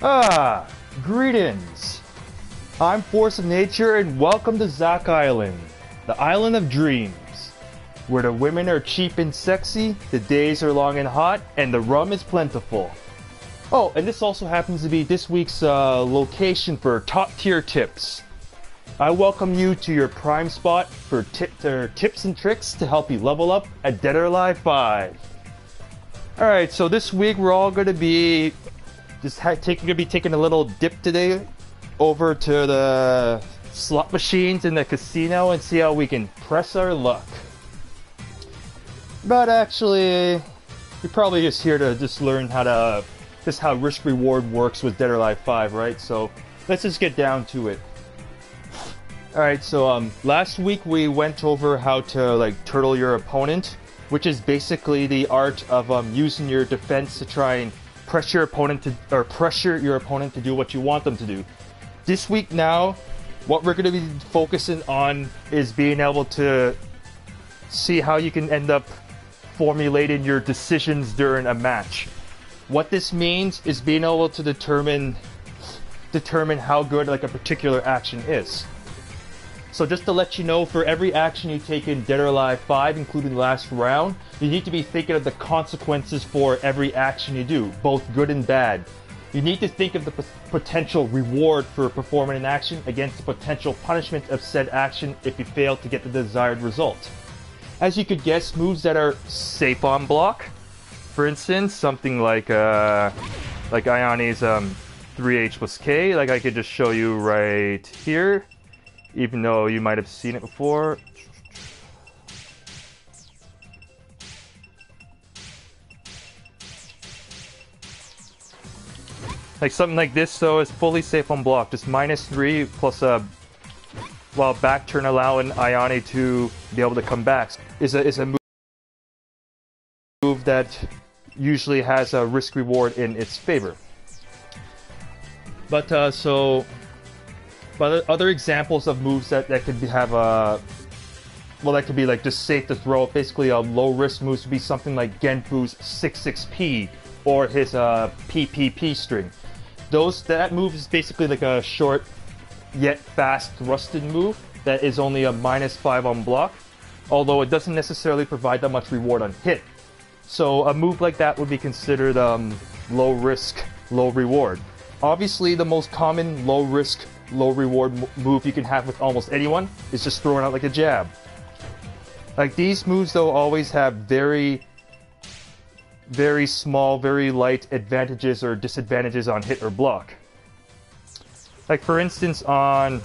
Ah, greetings. I'm Force of Nature and welcome to Zack Island, the island of dreams, where the women are cheap and sexy, the days are long and hot, and the rum is plentiful. Oh, and this also happens to be this week's location for top tier tips. I welcome you to your prime spot for tips and tricks to help you level up at Dead or Alive 5. Alright, so this week we're all going to be taking a little dip today over to the slot machines in the casino and see how we can press our luck. But actually, you're probably just here to just learn how risk reward works with Dead or Alive 5, right? So let's just get down to it. Alright, so last week we went over how to turtle your opponent, which is basically the art of using your defense to try and pressure your opponent to do what you want them to do. This week now, what we're going to be focusing on is being able to see how you can end up formulating your decisions during a match. What this means is being able to determine how good a particular action is. So just to let you know, for every action you take in Dead or Alive 5, including the last round, you need to be thinking of the consequences for every action you do, both good and bad. You need to think of the potential reward for performing an action against the potential punishment of said action if you fail to get the desired result. As you could guess, moves that are safe on block, for instance, something like Ione's 3H+K, I could just show you right here. Even though you might have seen it before. Something like this, though, is fully safe on block. Just -3 plus while back turn allowing Ione to be able to come back. Is a move that usually has a risk reward in its favor. But But other examples of moves that could have that could be just safe to throw. Basically, low risk moves would be something like Genfu's 6-6P or his P+K string. That move is basically a short yet fast thrusted move that is only a -5 on block, although it doesn't necessarily provide that much reward on hit. So a move like that would be considered low risk, low reward. Obviously, the most common low risk, low reward move you can have with almost anyone is just throwing out a jab. These moves, though, always have very, very small, very light advantages or disadvantages on hit or block. For instance, on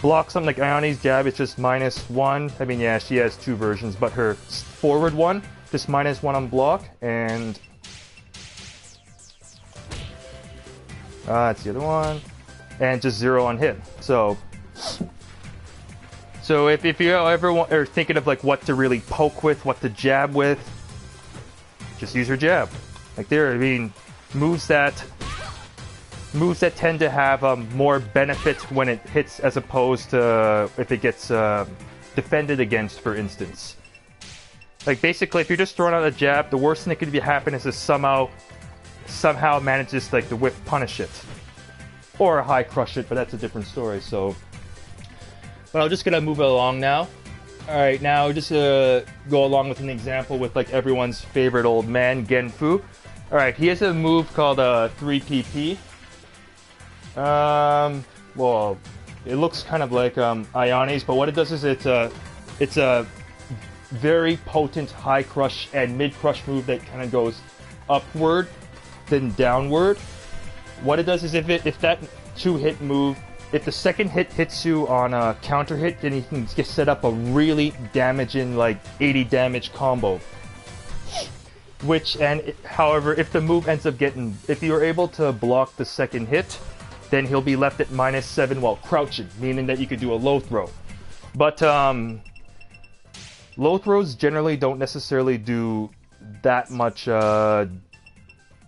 block, something like Ione's jab, it's just -1. I mean, yeah, she has two versions, but her forward one, just -1 on block, and that's the other one. And just 0 on hit. So if you ever are thinking of what to really poke with, what to jab with, just use your jab. Moves that tend to have more benefit when it hits as opposed to if it gets defended against, for instance. Basically, if you're just throwing out a jab, the worst thing that could happen is to somehow manages to whiff punish it. Or high crush it, but that's a different story, so... But I'm just gonna move it along now. Alright, now just go along with an example with everyone's favorite old man, Genfu. Alright, he has a move called 3PP. Well, it looks kind of like Ione's, but what it does is it's a very potent high crush and mid crush move that kind of goes upward, then downward. What it does is if that 2-hit move, if the second hit hits you on a counter hit, then you can just set up a really damaging 80 damage combo. However, if the move ends up if you're able to block the second hit, then he'll be left at -7 while crouching, meaning that you could do a low throw. But low throws generally don't necessarily do that much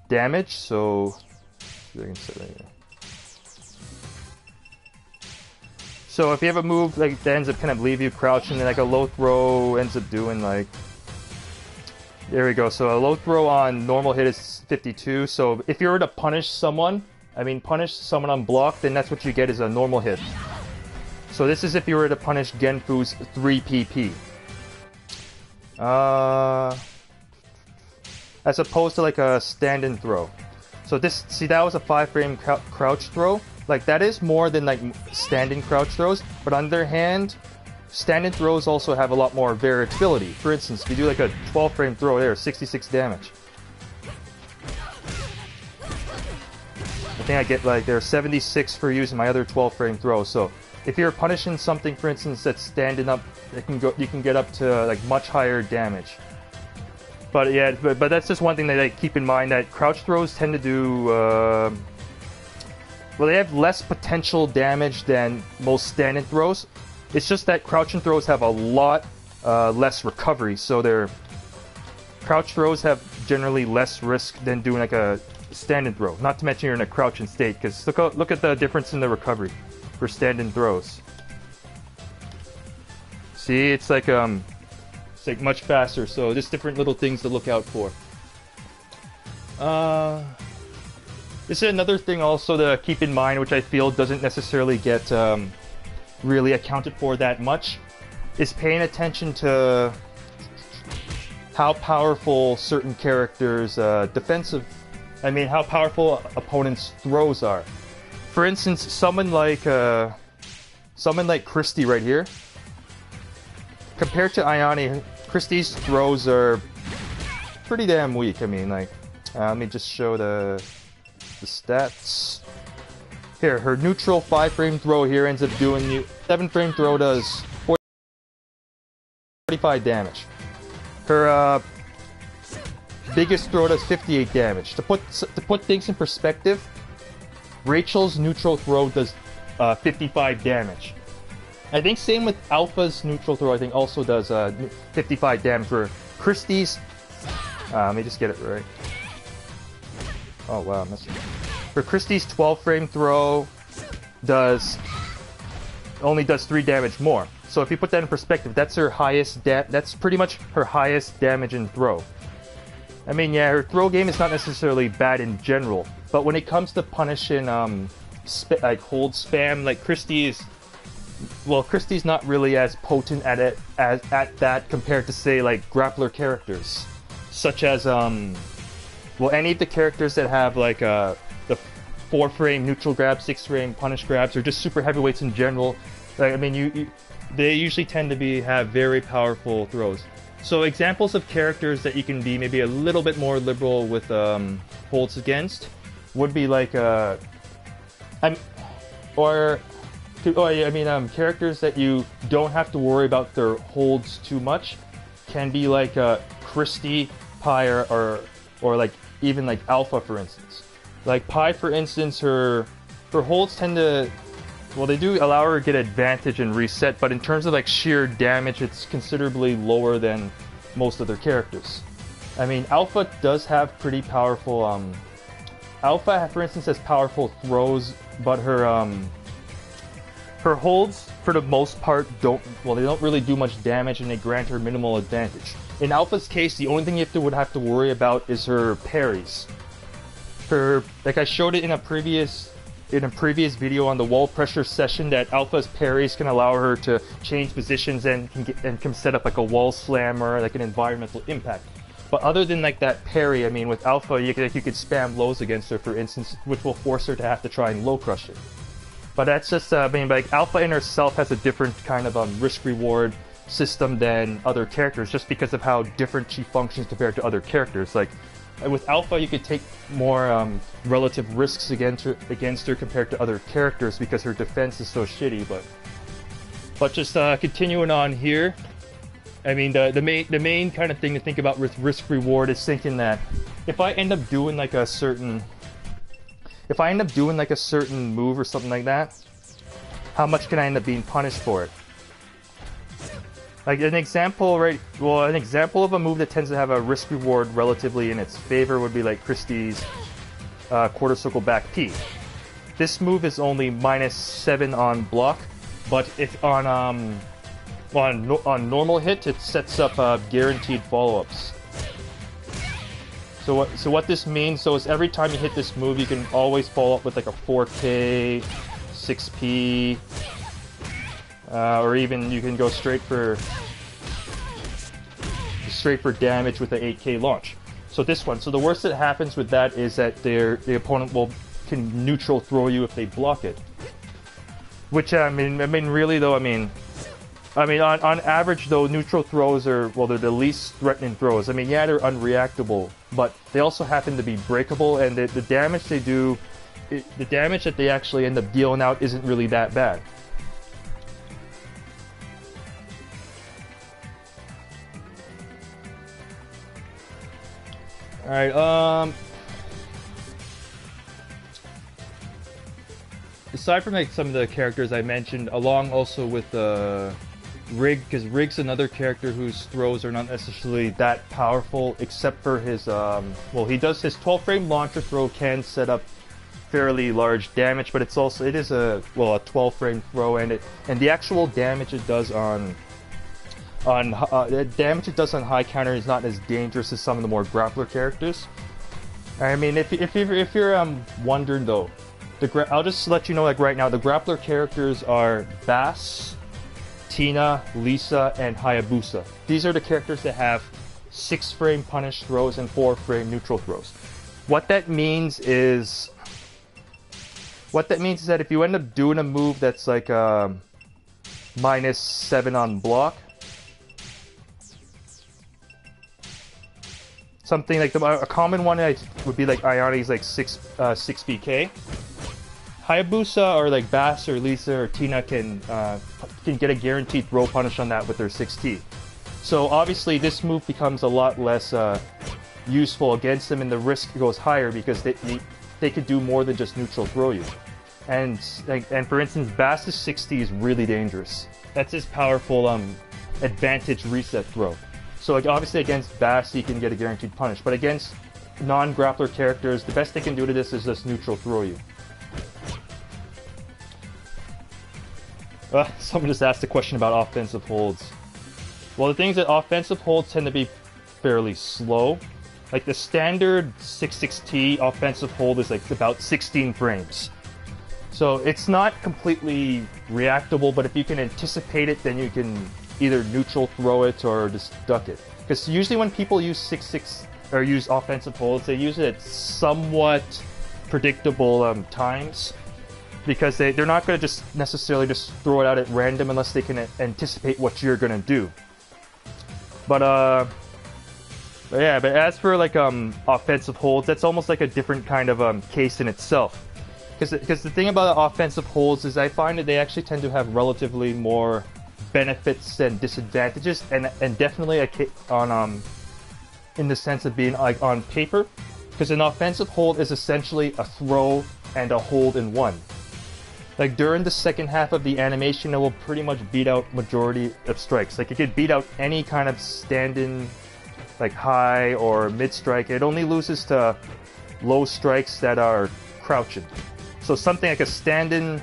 damage, so So if you have a move that ends up kind of leave you crouching, and a low throw ends up doing there we go. So a low throw on normal hit is 52. So if you were to punish someone I mean, punish someone on block, then that's what you get is a normal hit. So this is if you were to punish Genfu's 3 PP. As opposed to like a stand-and throw. So this, see, that was a 5-frame crouch throw. Like, that is more than like standing crouch throws, but on the other hand, stand-and throws also have a lot more variability. For instance, if you do like a 12-frame throw there, 66 damage. I think I get like, there's 76 for using my other 12-frame throw. So if you're punishing something, for instance, that's standing up, you can get up to like much higher damage. But yeah, but that's just one thing that I keep in mind, that crouch throws tend to do, well, they have less potential damage than most stand-and throws. It's just that crouching throws have a lot less recovery, so their crouch throws have generally less risk than doing like a stand-and throw. Not to mention you're in a crouching state, because look at the difference in the recovery for stand-and throws. See, it's like much faster, so just different little things to look out for. This is another thing also to keep in mind, which I feel doesn't necessarily get really accounted for that much, is paying attention to how powerful certain characters' how powerful opponents' throws are. For instance, someone like Christie right here, compared to Ayane, Christie's throws are pretty damn weak. I mean, like, let me just show the stats. Here, her neutral 5-frame throw here ends up doing 7-frame throw does 45 damage. Her biggest throw does 58 damage. To put things in perspective, Rachel's neutral throw does 55 damage. I think same with Alpha's neutral throw, I think also does 55 damage, for Christie's, let me just get it right. Oh wow, for Christie's 12-frame throw only does 3 damage more. So if you put that in perspective, that's her highest that's pretty much her highest damage in throw. I mean, yeah, her throw game is not necessarily bad in general, but when it comes to punishing like hold spam, like Christie's not really as potent at it at that compared to, say, like grappler characters, such as any of the characters that have like the 4-frame neutral grab, 6-frame punish grabs, or just super heavyweights in general. Like, I mean, they usually tend to have very powerful throws. So examples of characters that you can be maybe a little bit more liberal with holds against would be like characters that you don't have to worry about their holds too much can be like Christie, Pi, or like even like Alpha, for instance. Like Pi, for instance, her holds tend to, well, they do allow her to get advantage and reset, but in terms of like sheer damage, it's considerably lower than most other characters. I mean, Alpha does have pretty powerful, Alpha, for instance, has powerful throws, but her holds, for the most part, they don't really do much damage, and they grant her minimal advantage. In Alpha's case, the only thing you would have to worry about is her parries. Like I showed it in a previous video on the wall pressure session, that Alpha's parries can allow her to change positions and can set up like a wall slam or like an environmental impact. But other than like that parry, I mean, with Alpha, you could spam lows against her, for instance, which will force her to have to try and low crush it. But that's just, like Alpha in herself has a different kind of risk-reward system than other characters, just because of how different she functions compared to other characters. Like, with Alpha, you could take more relative risks against her compared to other characters because her defense is so shitty. But just continuing on here, I mean, the main kind of thing to think about with risk reward is thinking that if I end up doing like a certain move or something like that, how much can I end up being punished for it? Like an example of a move that tends to have a risk reward relatively in its favor would be like Christie's quarter circle back P. This move is only -7 on block, but if on normal hit, it sets up guaranteed follow-ups. So what this means, so is every time you hit this move, you can always follow up with like a 4K, 6P, or even you can go straight for damage with the 8K launch. So this one, so the worst that happens with that is that the opponent can neutral throw you if they block it. Which I mean really though, I mean on average though, neutral throws are, well, they're the least threatening throws. I mean, yeah, they're unreactable, but they also happen to be breakable, and the damage they do, the damage that they actually end up dealing out isn't really that bad. Alright, aside from like some of the characters I mentioned, along also with Rig, because Rig's another character whose throws are not necessarily that powerful, except for his, well, he does his 12 frame launcher throw can set up fairly large damage, but it is a 12 frame throw, and the actual damage it does on high counter is not as dangerous as some of the more grappler characters. I mean, if you're wondering though, I'll just let you know, like right now, the grappler characters are Bass, Tina, Lisa, and Hayabusa. These are the characters that have 6 frame punish throws and 4 frame neutral throws. What that means is that if you end up doing a move that's like -7 on block, something like a common one would be like Ayane's like 6 PK. Hayabusa or like Bass or Lisa or Tina can get a guaranteed throw punish on that with their 6T. So obviously this move becomes a lot less useful against them, and the risk goes higher because they could do more than just neutral throw you. And for instance, Bass's 6T is really dangerous. That's his powerful advantage reset throw. So like obviously against Bass he can get a guaranteed punish, but against non-grappler characters, the best they can do to this is just neutral throw you. Someone just asked a question about offensive holds. Well, the thing is that offensive holds tend to be fairly slow. Like the standard 6.6T offensive hold is like about 16 frames. So it's not completely reactable, but if you can anticipate it, then you can either neutral throw it or just duck it. Because usually when people use 6.6 or use offensive holds, they use it at somewhat predictable times. Because they're not going to just necessarily just throw it out at random unless they can anticipate what you're going to do. But as for like offensive holds, that's almost like a different kind of case in itself. Because the thing about offensive holds is I find that they actually tend to have relatively more benefits than disadvantages, and definitely in the sense of being like on paper. Because an offensive hold is essentially a throw and a hold in one. Like during the second half of the animation, it will pretty much beat out majority of strikes. Like it could beat out any kind of stand-in, like high or mid strike. It only loses to low strikes that are crouching. So something like a stand-in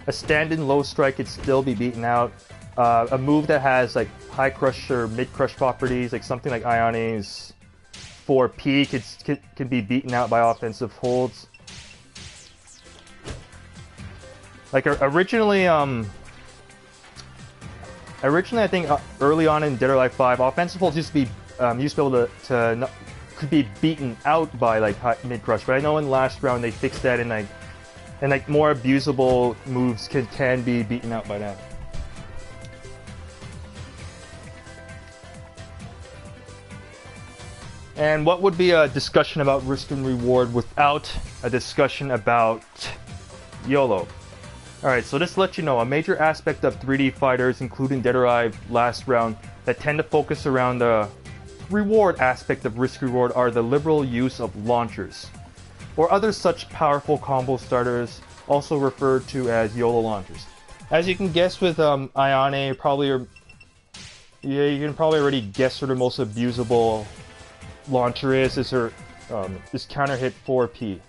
low strike could still be beaten out. A move that has like high crush or mid crush properties, like something like Ayane's 4P, can be beaten out by offensive holds. Like originally I think early on in Dead or Alive 5, offensive holds used to be able to could be beaten out by like mid crush, but I know in last round they fixed that, and like more abusable moves can be beaten out by that. And what would be a discussion about risk and reward without a discussion about YOLO? Alright, so just to let you know, a major aspect of 3D fighters, including Dead or Alive last round, that tend to focus around the reward aspect of risk-reward are the liberal use of launchers, or other such powerful combo starters, also referred to as YOLO launchers. As you can guess with Ayane, you can probably already guess what her most abusable launcher is her this counter hit 4P.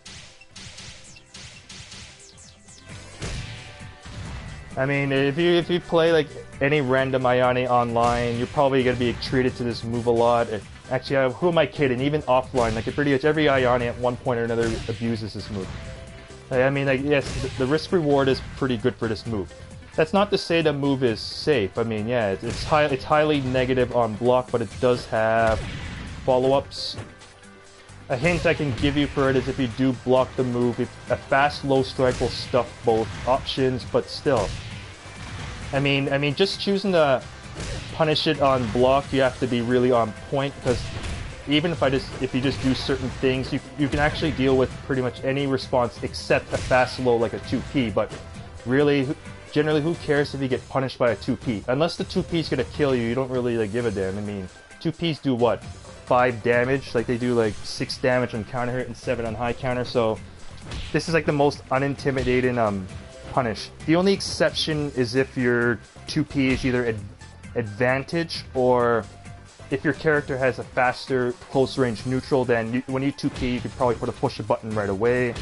I mean, if you play like any random Ayane online, you're probably gonna be treated to this move a lot. Actually, who am I kidding? Even offline, like pretty much every Ioni at one point or another abuses this move. Like, I mean, like, yes, the risk reward is pretty good for this move. That's not to say the move is safe. I mean, yeah, it's highly negative on block, but it does have follow-ups. A hint I can give you for it is if you do block the move, a fast low strike will stuff both options, but still. I mean, just choosing to punish it on block, you have to be really on point, because even if you just do certain things, you can actually deal with pretty much any response except a fast low like a 2P, but really, generally, who cares if you get punished by a 2P? Unless the 2P is gonna kill you, you don't really like give a damn. I mean, 2Ps do what? 5 damage? Like they do like 6 damage on counter hit and 7 on high counter, so this is like the most unintimidating punish. The only exception is if your 2P is either advantage, or if your character has a faster close range neutral, then when you 2P, you could probably put a push a button right away.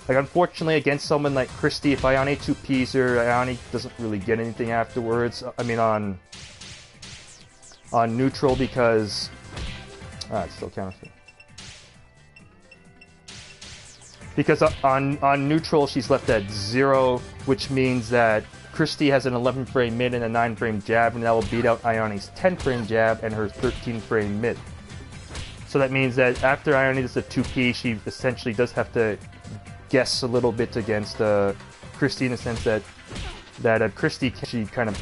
Like, unfortunately, against someone like Christie, if Ioni 2Ps her, Ioni doesn't really get anything afterwards. I mean, on neutral, because it's still counterfeit. Because on neutral, she's left at 0, which means that Christie has an 11-frame mid and a 9-frame jab, and that will beat out Ioni's 10-frame jab and her 13-frame mid. So that means that after Ioni does a 2P, she essentially does have to guess a little bit against Christie, in the sense that Christie, she kind of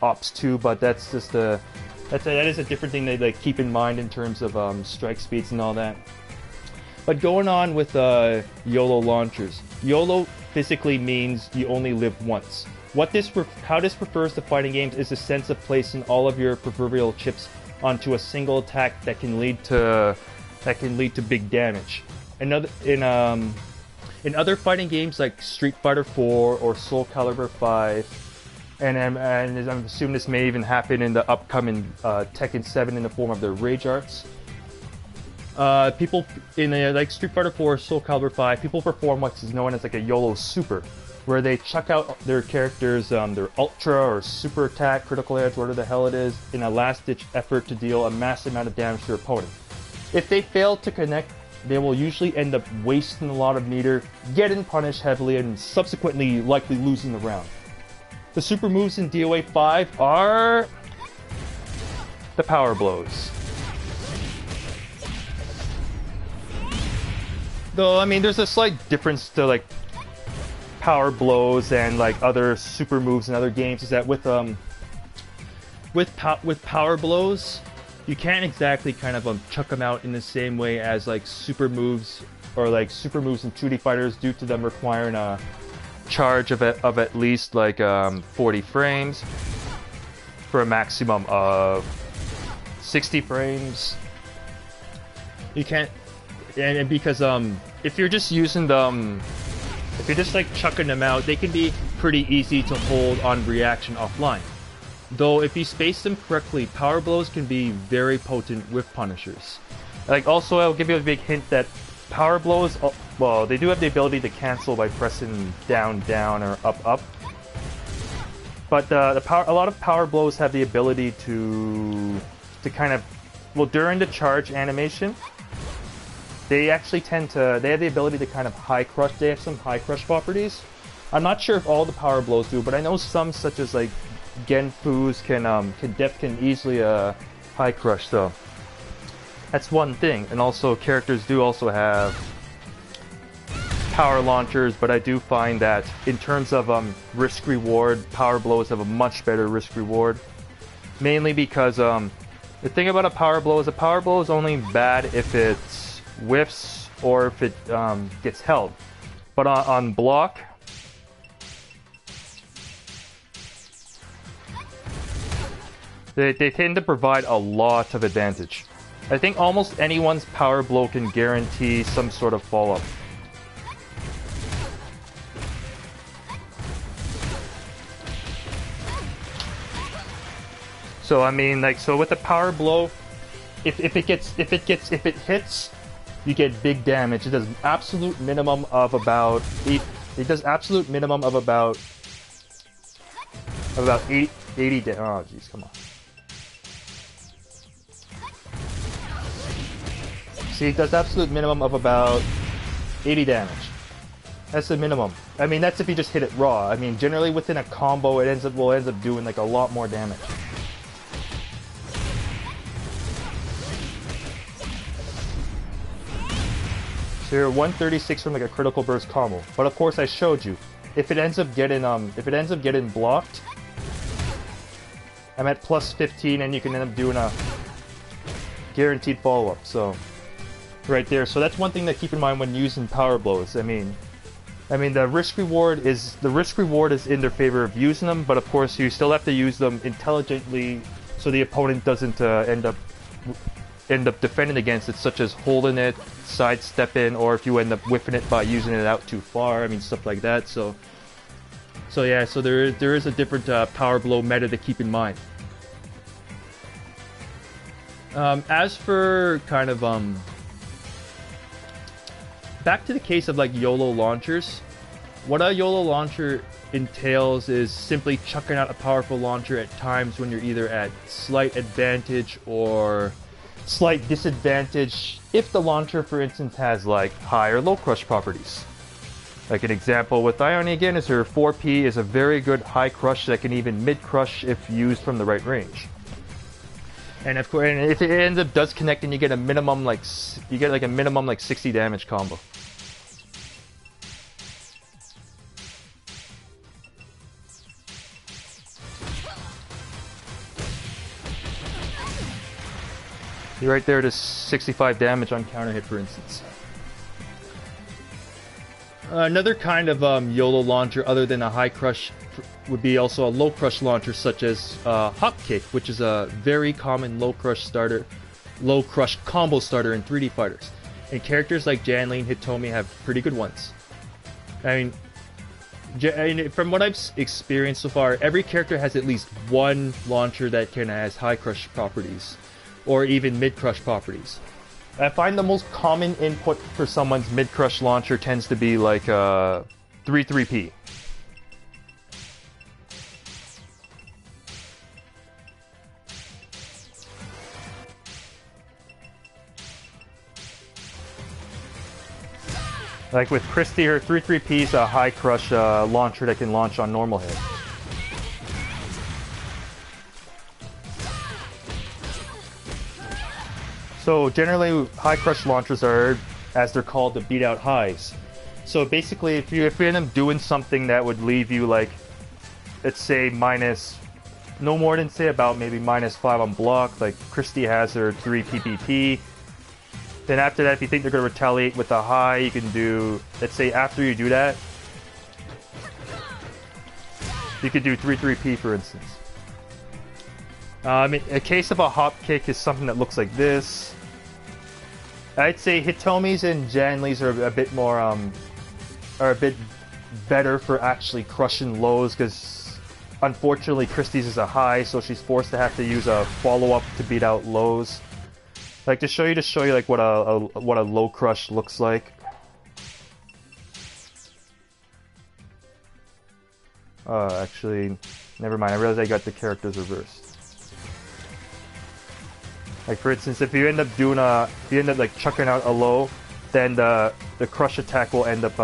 opts to, but that's just that is a different thing they like keep in mind in terms of strike speeds and all that. But going on with YOLO launchers. YOLO physically means you only live once. How this refers to fighting games is a sense of placing all of your proverbial chips onto a single attack that can lead to big damage. In other fighting games like Street Fighter 4 or Soul Calibur 5, and I'm assuming this may even happen in the upcoming Tekken 7 in the form of their Rage Arts. People in like Street Fighter 4, Soul Calibur 5, people perform what's known as like a YOLO Super, where they chuck out their characters, their Ultra or Super Attack, Critical Edge, whatever the hell it is, in a last-ditch effort to deal a massive amount of damage to their opponent. If they fail to connect, they will usually end up wasting a lot of meter, getting punished heavily, and subsequently likely losing the round. The super moves in DOA5 are the power blows. Though, I mean, there's a slight difference to like power blows and like other super moves in other games, is that with power blows, you can't exactly kind of chuck them out in the same way as like super moves, or like super moves in 2D fighters, due to them requiring a charge of at least like 40 frames for a maximum of 60 frames. You can't, and because if you're just using them, if you're just like chucking them out, they can be pretty easy to hold on reaction offline. Though if you space them correctly, power blows can be very potent with punishers. Like, also, I'll give you a big hint that power blows, well, they do have the ability to cancel by pressing down, down, or up, up. But a lot of power blows have the ability to kind of, well, during the charge animation, they actually they have the ability to kind of high crush. They have some high crush properties. I'm not sure if all the power blows do, but I know some, such as like Genfu's, can easily high crush. So that's one thing. And also, characters do also have power launchers, but I do find that in terms of risk reward, power blows have a much better risk reward. Mainly because the thing about a power blow is only bad if it whiffs or if it gets held. But on block, they tend to provide a lot of advantage. I think almost anyone's power blow can guarantee some sort of follow-up. So I mean, like, so with a power blow, if it hits, you get big damage. It does absolute minimum of about 80 damage. Oh jeez, come on. See, it does absolute minimum of about 80 damage. That's the minimum. I mean, that's if you just hit it raw. I mean, generally within a combo, it will ends up doing like a lot more damage. So you're 136 from like a critical burst combo. But of course, I showed you, if it ends up getting blocked, I'm at plus 15, and you can end up doing a guaranteed follow-up. So right there. So that's one thing to keep in mind when using power blows. I mean, the risk reward is in their favor of using them, but of course you still have to use them intelligently so the opponent doesn't end up defending against it, such as holding it, sidestepping, or if you end up whiffing it by using it out too far. I mean, stuff like that. So yeah, so there is a different power blow meta to keep in mind. As for kind of back to the case of like YOLO launchers, what a YOLO launcher entails is simply chucking out a powerful launcher at times when you're either at slight advantage or slight disadvantage if the launcher, for instance, has like high or low crush properties. Like an example with Ione again is her 4P is a very good high crush that can even mid crush if used from the right range. And of course, and if it ends up does connect, and you get a minimum like 60 damage combo. You're right there to 65 damage on counter hit, for instance. Another kind of YOLO launcher other than a high crush would be also a low crush launcher, such as H+K, which is a very common low crush combo starter in 3D fighters. And characters like Janley and Hitomi have pretty good ones. I mean, from what I've experienced so far, every character has at least one launcher that has high crush properties, or even mid crush properties. I find the most common input for someone's mid crush launcher tends to be like 3-3P. Like with Christie, her 3-3P is a high crush launcher that can launch on normal hit. So generally, high crush launchers are, as they're called, to beat out highs. So basically, if you end up doing something that would leave you like, let's say no more than say about maybe -5 on block, like Christie has her 3 PPP. Then after that, if you think they're going to retaliate with a high, you can do, let's say after you do that, you could do 3-3P, for instance. A case of a hop kick is something that looks like this. I'd say Hitomi's and Janley's are a bit more, are a bit better for actually crushing lows, because unfortunately Christie's is a high, so she's forced to have to use a follow-up to beat out lows. Like to show you like what a low crush looks like. Actually, never mind. I realized I got the characters reversed. Like for instance, if you end up like chucking out a low, then the crush attack will end up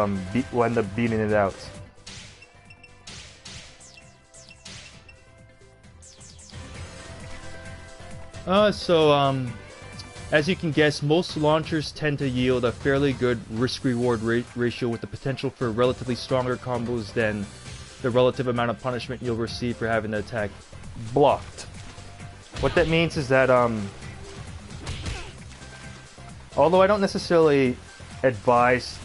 beating it out. As you can guess, most launchers tend to yield a fairly good risk-reward ratio, with the potential for relatively stronger combos than the relative amount of punishment you'll receive for having the attack blocked. What that means is that, although I don't necessarily advise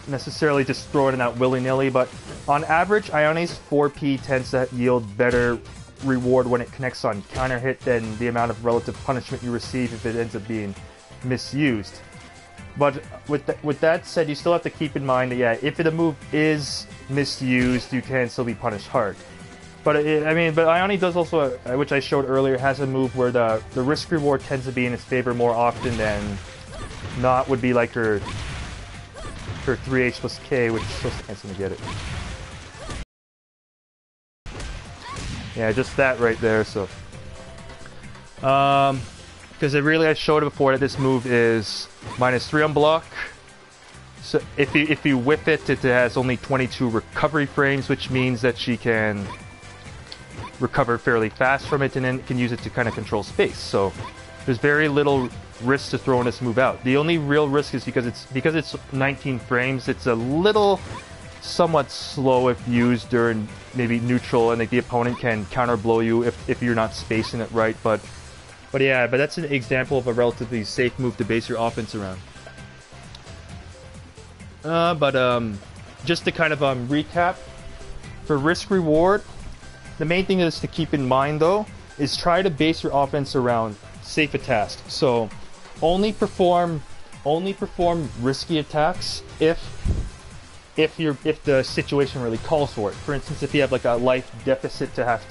just throwing it out willy-nilly, but on average, Ione's 4P tends to yield better reward when it connects on counter hit than the amount of relative punishment you receive if it ends up being misused. But with that said, you still have to keep in mind that, yeah, if a move is misused, you can still be punished hard. But but Ione does also, which I showed earlier, has a move where the risk reward tends to be in its favor more often than not. Would be like her 3H+K, which is so handsome to get it. Yeah, just that right there. So, because because I showed it before that this move is -3 on block. So if you whip it, it has only 22 recovery frames, which means that she can recover fairly fast from it, and then can use it to kind of control space. So there's very little risk to throwing this move out. The only real risk is because it's 19 frames. It's a little somewhat slow if used during maybe neutral, and like the opponent can counter blow you if you're not spacing it right. But yeah, but that's an example of a relatively safe move to base your offense around. Just to kind of recap, for risk reward, the main thing is to keep in mind though is try to base your offense around safe attacks. So only perform risky attacks if the situation really calls for it. For instance, if you have like a life deficit to have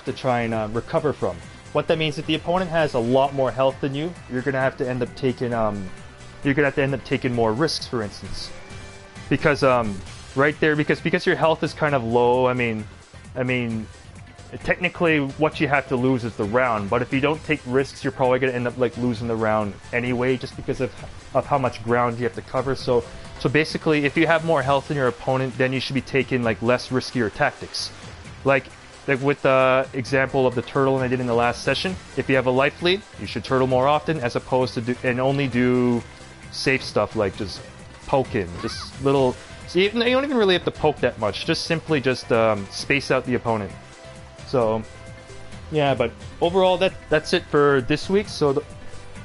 to try and recover from. What that means, if the opponent has a lot more health than you, you're gonna have to end up taking more risks, for instance, because right there, because your health is kind of low. I mean, technically, what you have to lose is the round. But if you don't take risks, you're probably gonna end up like losing the round anyway, just because of how much ground you have to cover. So basically, if you have more health than your opponent, then you should be taking like less riskier tactics, like with the example of the turtle I did in the last session. If you have a life lead, you should turtle more often, as opposed to only do safe stuff like just poking, just little. So you don't even really have to poke that much. Just simply space out the opponent. So yeah, but overall that's it for this week. So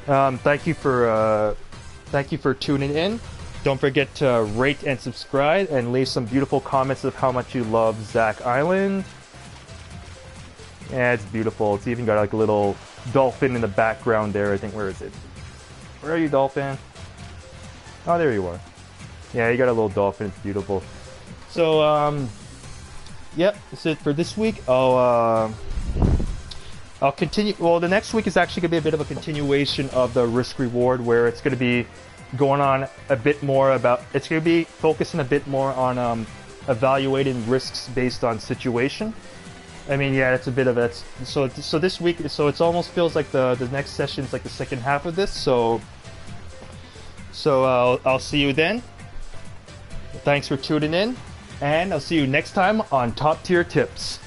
thank you for tuning in. Don't forget to rate and subscribe, and leave some beautiful comments of how much you love Zack Island. Yeah, it's beautiful. It's even got like a little dolphin in the background there. I think, where is it? Where are you, dolphin? Oh, there you are. Yeah, you got a little dolphin. It's beautiful. So, yep, that's it for this week. I'll continue. Well, the next week is actually going to be a bit of a continuation of the risk reward, where it's going to be going on a bit more about. It's going to be focusing a bit more on evaluating risks based on situation. I mean, yeah, it's a bit of it. So this week, so it almost feels like the next session is like the second half of this. So I'll see you then. Thanks for tuning in, and I'll see you next time on Top Tier Tips.